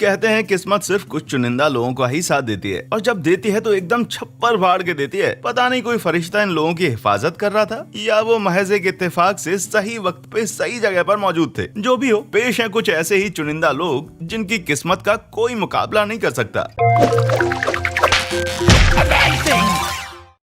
कहते हैं किस्मत सिर्फ कुछ चुनिंदा लोगों का ही साथ देती है, और जब देती है तो एकदम छप्पर फाड़ के देती है। पता नहीं कोई फरिश्ता इन लोगों की हिफाजत कर रहा था या वो महज एक इत्तेफाक से सही वक्त पे सही जगह पर मौजूद थे। जो भी हो, पेश है कुछ ऐसे ही चुनिंदा लोग जिनकी किस्मत का कोई मुकाबला नहीं कर सकता।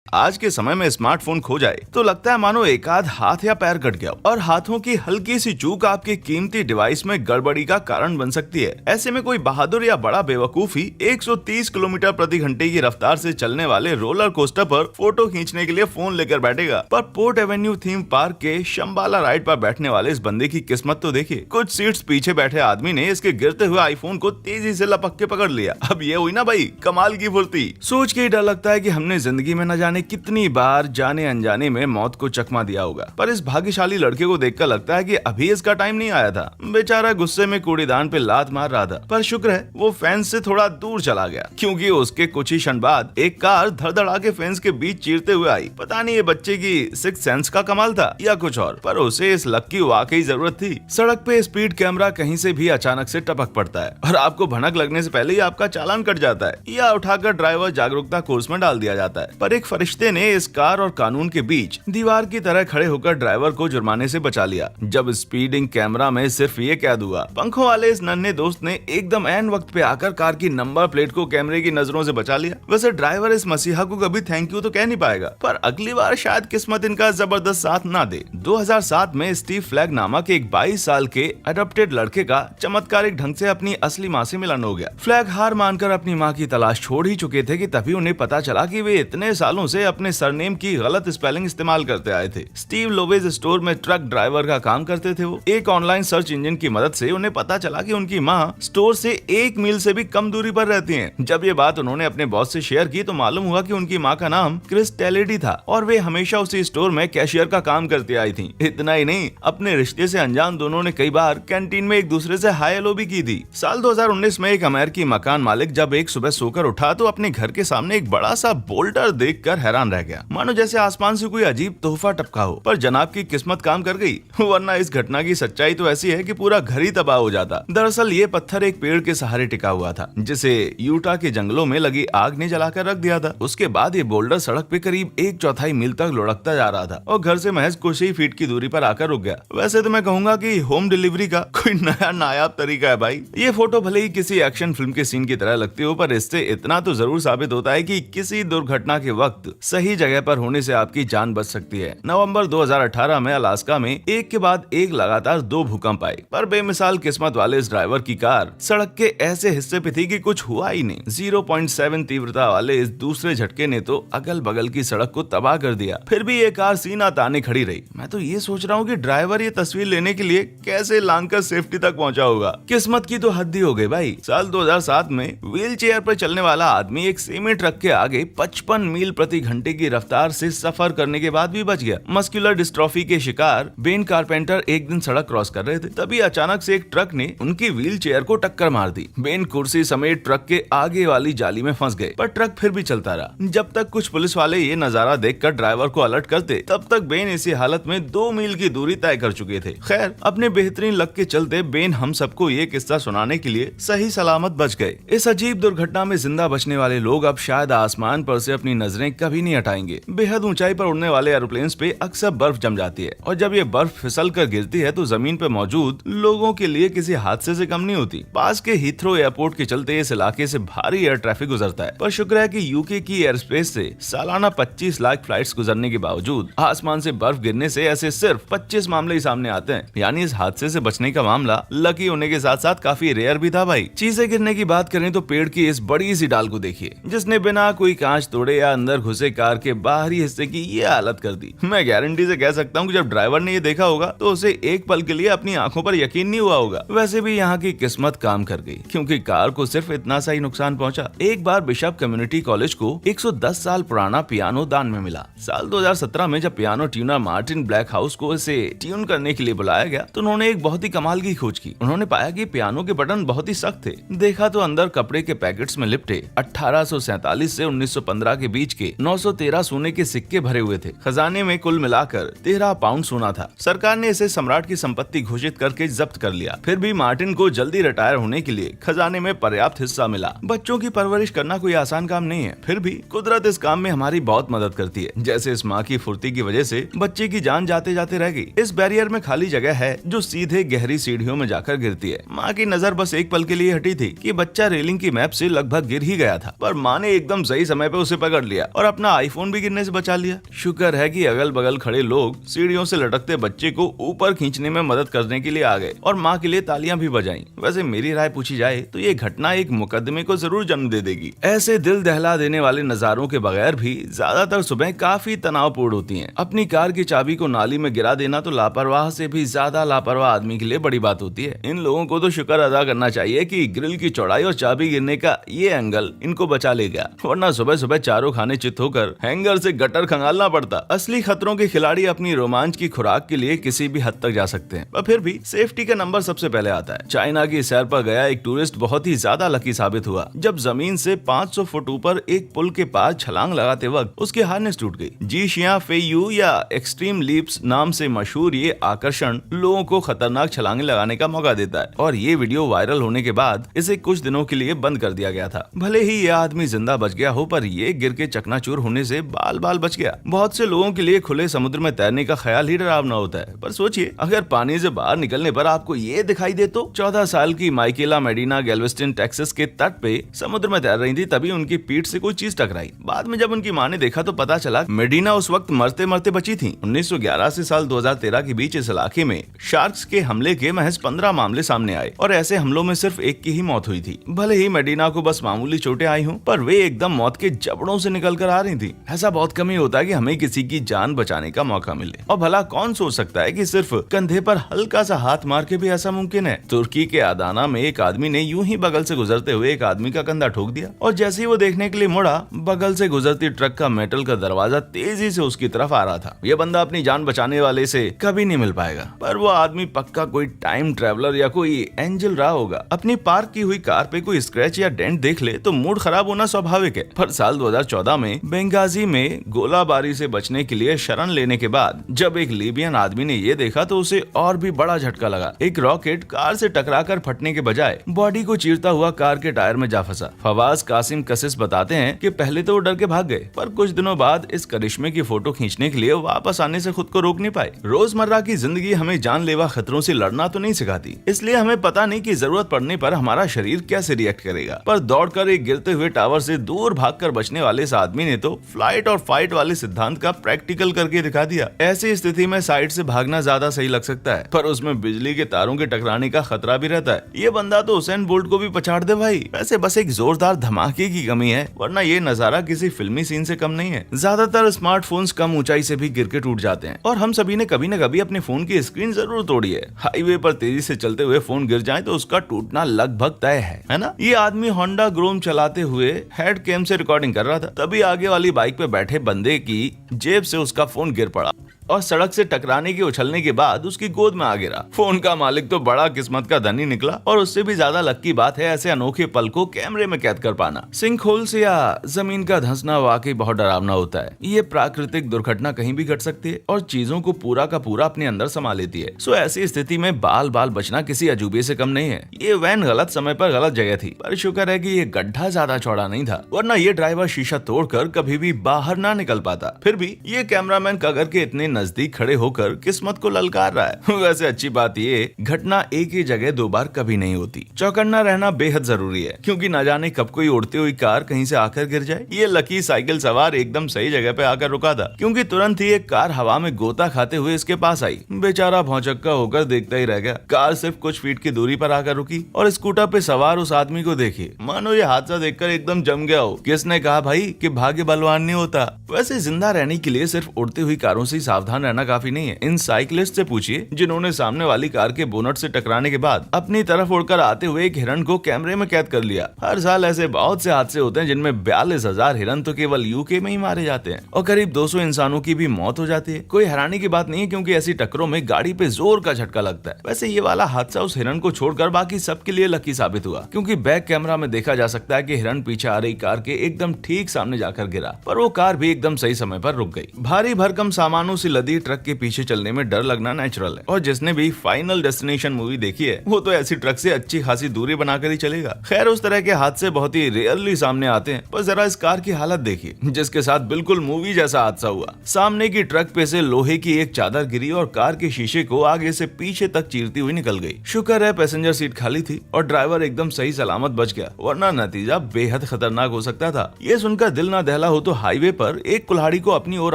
आज के समय में स्मार्टफोन खो जाए तो लगता है मानो एक आध हाथ या पैर कट गया, और हाथों की हल्की सी चूक आपके कीमती डिवाइस में गड़बड़ी का कारण बन सकती है। ऐसे में कोई बहादुर या बड़ा बेवकूफ ही 130 किलोमीटर प्रति घंटे की रफ्तार से चलने वाले रोलर कोस्टर पर फोटो खींचने के लिए फोन लेकर बैठेगा। पर पोर्ट एवेन्यू थीम पार्क के शंबाला राइड पर बैठने वाले इस बंदे की किस्मत तो देखिए। कुछ सीट्स पीछे बैठे आदमी ने इसके गिरते हुए आईफोन को तेजी से लपक के पकड़ लिया। अब ये हुई ना भाई कमाल की फुर्ती। सोच के ही डर लगता है कि हमने जिंदगी में न जाने कितनी बार जाने अनजाने में मौत को चकमा दिया होगा। पर इस भाग्यशाली लड़के को देखकर लगता है कि अभी इसका टाइम नहीं आया था। बेचारा गुस्से में कूड़ेदान पे लात मार रहा था, पर शुक्र है वो फेंस से थोड़ा दूर चला गया, क्योंकि उसके कुछ ही क्षण बाद एक कार धड़धड़ा के फेंस के बीच चीरते हुए आई। पता नहीं ये बच्चे की सिक्स सेंस का कमाल था या कुछ और, पर उसे इस लक की वाकई जरूरत थी। सड़क पे स्पीड कैमरा कहीं से भी अचानक से टपक पड़ता है और आपको भनक लगने से पहले ही आपका चालान कट जाता है या उठाकर ड्राइवर जागरूकता कोर्स में डाल दिया जाता है। पर एक फरिश्ते ने इस कार और कानून के बीच दीवार की तरह खड़े होकर ड्राइवर को जुर्माने से बचा लिया। जब स्पीडिंग कैमरा में सिर्फ ये कैद हुआ, पंखों वाले इस नन्हे दोस्त ने एकदम ऐन वक्त पे आकर कार की नंबर प्लेट को कैमरे की नजरों से बचा लिया। वैसे ड्राइवर इस मसीहा को कभी थैंक यू तो कह नहीं पाएगा, पर अगली बार शायद किस्मत इनका जबरदस्त साथ ना दे। 2007 में स्टीव फ्लैग नामक एक 22 साल के अडॉप्टेड लड़के का चमत्कारिक ढंग से अपनी असली माँ से मिलन हो गया। फ्लैग हार मानकर अपनी माँ की तलाश छोड़ ही चुके थे कि तभी उन्हें पता चला कि वे इतने सालों से अपने सरनेम की गलत स्पेलिंग इस्तेमाल करते आए थे। स्टीव लोवेज स्टोर में ट्रक ड्राइवर का काम करते थे। वो एक ऑनलाइन सर्च इंजन की मदद से उन्हें पता चला कि उनकी माँ स्टोर से 1 मील से भी कम दूरी पर रहती हैं। जब ये बात उन्होंने अपने बॉस से शेयर की तो मालूम हुआ कि उनकी माँ का नाम क्रिस टेलेडी था और वे हमेशा उसी स्टोर में कैशियर का काम करती आई थी। इतना ही नहीं, अपने रिश्ते से अनजान दोनों ने कई बार कैंटीन में एक दूसरे से हाय हेलो भी की थी। साल 2019 में एक अमेरिकी मकान मालिक जब एक सुबह सोकर उठा तो अपने घर के सामने एक बड़ा सा बोल्डर देखकर हैरान रह गया, मानो जैसे आसमान से कोई अजीब तोहफा टपका हो। पर जनाब की किस्मत काम कर गई, वरना इस घटना की सच्चाई तो ऐसी है कि पूरा घर ही तबाह हो जाता। दरअसल ये पत्थर एक पेड़ के सहारे टिका हुआ था, जिसे यूटा के जंगलों में लगी आग ने जलाकर रख दिया था। उसके बाद ये बोल्डर सड़क पे करीब 1/4 मील तक लुढ़कता जा रहा था और घर से महज कुछ ही फीट की दूरी पर आकर रुक गया। वैसे तो मैं कहूंगा कि होम डिलीवरी का कोई नया नायाब तरीका है भाई। ये फोटो भले ही किसी एक्शन फिल्म के सीन की तरह लगती हो, पर इससे इतना तो जरूर साबित होता है कि किसी दुर्घटना के वक्त सही जगह पर होने से आपकी जान बच सकती है। नवंबर 2018 में अलास्का में एक के बाद एक लगातार 2 भूकंप आए, पर बेमिसाल किस्मत वाले इस ड्राइवर की कार सड़क के ऐसे हिस्से पे थी कि कुछ हुआ ही नहीं। 0.7 तीव्रता वाले इस दूसरे झटके ने तो अगल बगल की सड़क को तबाह कर दिया। फिर भी ये कार सीना ताने खड़ी रही। मैं तो ये सोच रहा हूँ कि ड्राइवर ये तस्वीर लेने के लिए कैसे लांघकर सेफ्टी तक पहुंचा होगा। किस्मत की तो हद ही हो गई भाई। साल 2007 में व्हील चेयर पर चलने वाला आदमी एक सेमी ट्रक के आगे 55 मील प्रति घंटे की रफ्तार से सफर करने के बाद भी बच गया। मस्कुलर डिस्ट्रॉफी के शिकार बेन कारपेंटर एक दिन सड़क क्रॉस कर रहे थे, तभी अचानक से एक ट्रक ने उनकी व्हील चेयर को टक्कर मार दी। बेन कुर्सी समेत ट्रक के आगे वाली जाली में फंस गए, पर ट्रक फिर भी चलता रहा। जब तक कुछ पुलिस वाले ये नजारा देखकर ड्राइवर को अलर्ट करते, तब तक बेन इसी हालत में 2 मील की दूरी तय कर चुके थे। खैर, अपने बेहतरीन लक के चलते बेन हम सबको ये किस्सा सुनाने के लिए सही सलामत बच गए। इस अजीब दुर्घटना में जिंदा बचने वाले लोग अब शायद आसमान पर से अपनी नजरें कभी नहीं हटाएंगे। बेहद ऊंचाई पर उड़ने वाले एरोप्लेन्स पे अक्सर बर्फ जम जाती है, और जब ये बर्फ फिसल कर गिरती है तो जमीन पे मौजूद लोगों के लिए किसी हादसे से कम नहीं होती। पास के हीथ्रो एयरपोर्ट के चलते इस इलाके से भारी एयर ट्रैफिक गुजरता है, पर शुक्र है कि यूके की एयर स्पेस से सालाना 25 लाख फ्लाइट्स गुजरने के बावजूद आसमान से बर्फ गिरने से ऐसे सिर्फ 25 मामले ही सामने आते हैं। यानी इस हादसे से बचने का मामला लकी होने के साथ साथ काफी रेयर भी था भाई। चीजें गिरने की बात करें तो पेड़ की इस बड़ी सी डाल को देखिए, जिसने बिना कोई कांच तोड़े या अंदर घुसे कार के बाहरी हिस्से की ये हालत कर दी। मैं गारंटी से कह सकता हूँ कि जब ड्राइवर ने ये देखा होगा तो उसे एक पल के लिए अपनी आंखों पर यकीन नहीं हुआ होगा। वैसे भी यहाँ की किस्मत काम कर गई, क्योंकि कार को सिर्फ इतना सा ही नुकसान पहुंचा। एक बार बिशप कम्युनिटी कॉलेज को 110 साल पुराना पियानो दान में मिला। साल 2017 में जब piano tuner Martin black house को इसे ट्यून करने के लिए बुलाया गया तो उन्होंने एक बहुत ही कमाल की खोज की। उन्होंने पाया कि पियानो के बटन बहुत ही सख्त थे। देखा तो अंदर कपड़े के पैकेट्स में लिपटे 1847 से 1915 के बीच के 913 सोने के सिक्के भरे हुए थे। खजाने में कुल मिलाकर 13 पाउंड सोना था। सरकार ने इसे सम्राट की संपत्ति घोषित करके जब्त कर लिया। फिर भी मार्टिन को जल्दी रिटायर होने के लिए खजाने में पर्याप्त हिस्सा मिला। बच्चों की परवरिश करना कोई आसान काम नहीं है, फिर भी कुदरत इस काम में हमारी बहुत मदद करती है। जैसे इस माँ की फुर्ती की वजह से बच्चे की जान जाते जाते रह गई। इस बैरियर में खाली जगह है जो सीधे गहरी सीढ़ियों में जाकर गिरती है। माँ की नजर बस एक पल के लिए हटी थी कि बच्चा रेलिंग की मैप से लगभग गिर ही गया था, पर माँ ने एकदम सही समय पे उसे पकड़ लिया और अपना आईफोन भी गिरने से बचा लिया। शुक्र है कि अगल बगल खड़े लोग सीढ़ियों से लटकते बच्चे को ऊपर खींचने में मदद करने के लिए आ गए और माँ के लिए तालियां भी बजाईं। वैसे मेरी राय पूछी जाए तो ये घटना एक मुकदमे को जरूर जन्म दे देगी। ऐसे दिल दहला देने वाले नजारों के बगैर भी ज्यादातर सुबह काफी तनावपूर्ण होती हैं। अपनी कार की चाबी को नाली में गिरा देना तो लापरवाह से भी ज्यादा लापरवाह आदमी के लिए बड़ी बात होती है। इन लोगों को तो शुक्र अदा करना चाहिए कि ग्रिल की चौड़ाई और चाबी गिरने का ये एंगल इनको बचा ले गया, वरना सुबह सुबह चारों खाने चित होकर हैंगर से गटर खंगालना पड़ता। असली खतरों के खिलाड़ी अपनी रोमांच की खुराक के लिए किसी भी हद तक जा सकते हैं, पर फिर भी सेफ्टी का नंबर सबसे पहले आता है। चाइना की सैर पर गया एक टूरिस्ट बहुत ही ज्यादा लकी साबित हुआ जब जमीन से 500 फुट ऊपर एक पुल के पास छलांग लगाते वक्त उसकी हार्नेस टूट गई। जीशिया फेयू या एक्सट्रीम लीप्स नाम से मशहूर ये आकर्षण लोगों को खतरनाक छलांगे लगाने का मौका देता है और ये वीडियो वायरल होने के बाद इसे कुछ दिनों के लिए बंद कर दिया गया था। भले ही यह आदमी जिंदा बच गया हो, पर ये गिर के चकनाचूर होने से बाल बाल बच गया। बहुत से लोगों के लिए खुले समुद्र में तैरने का ख्याल ही डरावना होता है, पर सोचिए अगर पानी से बाहर निकलने पर आपको ये दिखाई दे तो। 14 साल की माइकेला मेडिना गैल्वेस्टन टेक्सास के तट पे समुद्र में तैर रही थी, तभी उनकी पीठ से कोई चीज टकराई। बाद में जब उनकी माँ ने देखा तो पता चला मेडिना उस वक्त मरते मरते बची थी। 1911 से साल 2013 के बीच इस इलाके में शार्क्स के हमले के महज 15 मामले सामने आए और ऐसे हमलों में सिर्फ एक की ही मौत हुई थी। भले ही मेडिना को बस मामूली चोटें आई हों, पर वे एकदम मौत के जबड़ों से निकल कर आ रही थी। ऐसा बहुत कम ही होता है कि हमें किसी की जान बचाने का मौका मिले, और भला कौन सोच सकता है कि सिर्फ कंधे पर हल्का सा हाथ मार के भी ऐसा मुमकिन है। तुर्की के अदाना में एक आदमी ने यूं ही बगल से गुजरते हुए एक आदमी का कंधा ठोक दिया और जैसे ही वो देखने के लिए मुड़ा, बगल से गुजरती ट्रक का मेटल का दरवाजा तेजी से उसकी तरफ आ रहा था। ये बंदा अपनी जान बचाने वाले से कभी नहीं मिल पाएगा, पर वो आदमी पक्का कोई टाइम ट्रेवलर या कोई एंजल रहा होगा। अपनी पार्क की हुई कार पे कोई स्क्रैच या डेंट देख ले तो मूड खराब होना स्वाभाविक है, पर साल 2014 में बेंगाजी में गोलाबारी से बचने के लिए शरण लेने के बाद जब एक लीबियन आदमी ने ये देखा तो उसे और भी बड़ा झटका लगा। एक रॉकेट कार से टकराकर फटने के बजाय बॉडी को चीरता हुआ कार के टायर में जा फंसा। फवाज कासिम कसिस बताते हैं कि पहले तो वो डर के भाग गए, पर कुछ दिनों बाद इस करिश्मे की फोटो खींचने के लिए वापस आने से खुद को रोक नहीं पाए। रोजमर्रा की जिंदगी हमें जानलेवा खतरों से लड़ना तो नहीं सिखाती, इसलिए हमें पता नहीं कि जरूरत पड़ने पर हमारा शरीर कैसे रिएक्ट करेगा। पर दौड़कर एक गिरते हुए टावर से दूर भागकर बचने वाले इस आदमी ने तो फ्लाइट और फाइट वाले सिद्धांत का प्रैक्टिकल करके दिखा दिया। ऐसी स्थिति में साइड से भागना ज्यादा सही लग सकता है, पर उसमें बिजली के तारों के टकराने का खतरा भी रहता है। ये बंदा तो हुसैन बोल्ट को भी पछाड़ दे भाई। वैसे बस एक जोरदार धमाके की कमी है, वरना ये नजारा किसी फिल्मी सीन से कम नहीं है। ज्यादातर स्मार्टफोन्स कम ऊंचाई से भी गिर के टूट जाते हैं और हम सभी ने कभी न कभी अपने फोन की स्क्रीन जरूर तोड़ी है। हाईवे पर तेजी से चलते हुए फोन गिर जाए तो उसका टूटना लगभग तय है ना। ये आदमी होंडा ग्रोम चलाते हुए हेड कैम से रिकॉर्डिंग कर रहा था, तभी आगे वाली बाइक पे बैठे बंदे की जेब से उसका फोन गिर पड़ा और सड़क से टकराने के उछलने के बाद उसकी गोद में आ गिरा। फोन का मालिक तो बड़ा किस्मत का धनी निकला, और उससे भी ज्यादा लकी बात है ऐसे अनोखे पल को कैमरे में कैद कर पाना। सिंक होल से या जमीन का धंसना वाकई बहुत डरावना होता है। ये प्राकृतिक दुर्घटना कहीं भी घट सकती है और चीजों को पूरा का पूरा अपने अंदर समा लेती है। सो ऐसी स्थिति में बाल बाल बचना किसी अजूबे से कम नहीं है। ये वैन गलत समय पर गलत जगह थी, पर शुक्र है कि ये गड्ढा ज्यादा चौड़ा नहीं था, वरना ये ड्राइवर शीशा तोड़कर कभी भी बाहर ना निकल पाता। फिर भी ये कैमरामैन कगर के इतने नजदीक खड़े होकर किस्मत को ललकार रहा है। वैसे अच्छी बात ये घटना एक ही जगह दो बार कभी नहीं होती। चौकन्ना रहना बेहद जरूरी है, क्योंकि न जाने कब कोई उड़ती हुई कार कहीं से आकर गिर जाए। ये लकी साइकिल सवार एकदम सही जगह पे आकर रुका था, क्योंकि तुरंत ही एक कार हवा में गोता खाते हुए इसके पास आई। बेचारा भौचक्का होकर देखता ही रह गया। कार सिर्फ कुछ फीट की दूरी पर आकर रुकी और स्कूटर पे सवार उस आदमी को देखिए, मानो ये हादसा देखकर एकदम जम गया हो। किसने कहा भाई कि भाग्य बलवान नहीं होता। वैसे जिंदा रहने के लिए सिर्फ उड़ती हुई कारों से सावधान सावधान रहना काफी नहीं है। इन साइकिलिस्ट से पूछिए जिन्होंने सामने वाली कार के बोनट से टकराने के बाद अपनी तरफ उड़कर आते हुए एक हिरण को कैमरे में कैद कर लिया। हर साल ऐसे बहुत से हादसे होते हैं जिनमें 42,000 हिरण तो केवल यूके में ही मारे जाते हैं और करीब 200 इंसानों की भी मौत हो जाती है। कोई हैरानी की बात नहीं है, क्योंकि ऐसी टक्करों में गाड़ी पे जोर का झटका लगता है। वैसे ये वाला हादसा उस हिरण को छोड़कर बाकी सबके लिए लकी साबित हुआ, क्योंकि बैक कैमरा में देखा जा सकता है कि हिरण पीछे आ रही कार के एकदम ठीक सामने जाकर गिरा, पर वो कार भी एकदम सही समय पर रुक गई। भारी भरकम सामानों से लदी ट्रक के पीछे चलने में डर लगना नेचुरल है, और जिसने भी फाइनल डेस्टिनेशन मूवी देखी है वो तो ऐसी ट्रक से अच्छी खासी दूरी बनाकर ही चलेगा। खैर, उस तरह के हादसे बहुत ही रेयरली सामने आते हैं, पर जरा इस कार की हालत देखिए जिसके साथ बिल्कुल मूवी जैसा हादसा हुआ। सामने की ट्रक पे से लोहे की एक चादर गिरी और कार के शीशे को आगे से पीछे तक चीरती हुई निकल गई। शुक्र है पैसेंजर सीट खाली थी और ड्राइवर एकदम सही सलामत बच गया, वरना नतीजा बेहद खतरनाक हो सकता था। ये सुनकर दिल ना दहला हो तो हाईवे पर एक कुल्हाड़ी को अपनी ओर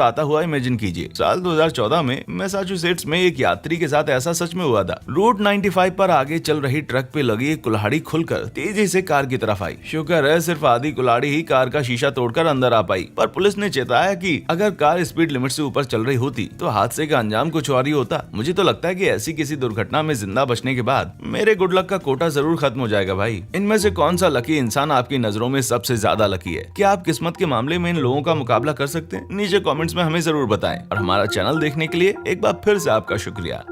आता हुआ इमेजिन कीजिए। साल 2014 में मैसाचुसेट्स में एक यात्री के साथ ऐसा सच में हुआ था। रूट 95 पर आगे चल रही ट्रक पे लगी एक कुल्हाड़ी खुलकर तेजी से कार की तरफ आई। शुक्र है सिर्फ आधी कुल्हाड़ी ही कार का शीशा तोड़कर अंदर आ पाई, पर पुलिस ने चेताया कि अगर कार स्पीड लिमिट से ऊपर चल रही होती तो हादसे का अंजाम कुछ और ही होता। मुझे तो लगता है कि ऐसी किसी दुर्घटना में जिंदा बचने के बाद मेरे गुड लक का कोटा जरूर खत्म हो जाएगा भाई। इनमें से कौन सा लकी इंसान आपकी नजरों में सबसे ज्यादा लकी है? क्या आप किस्मत के मामले में इन लोगों का मुकाबला कर सकते हैं? नीचे कमेंट्स में हमें जरूर बताएं, और हमारा चैनल देखने के लिए एक बार फिर से आपका शुक्रिया।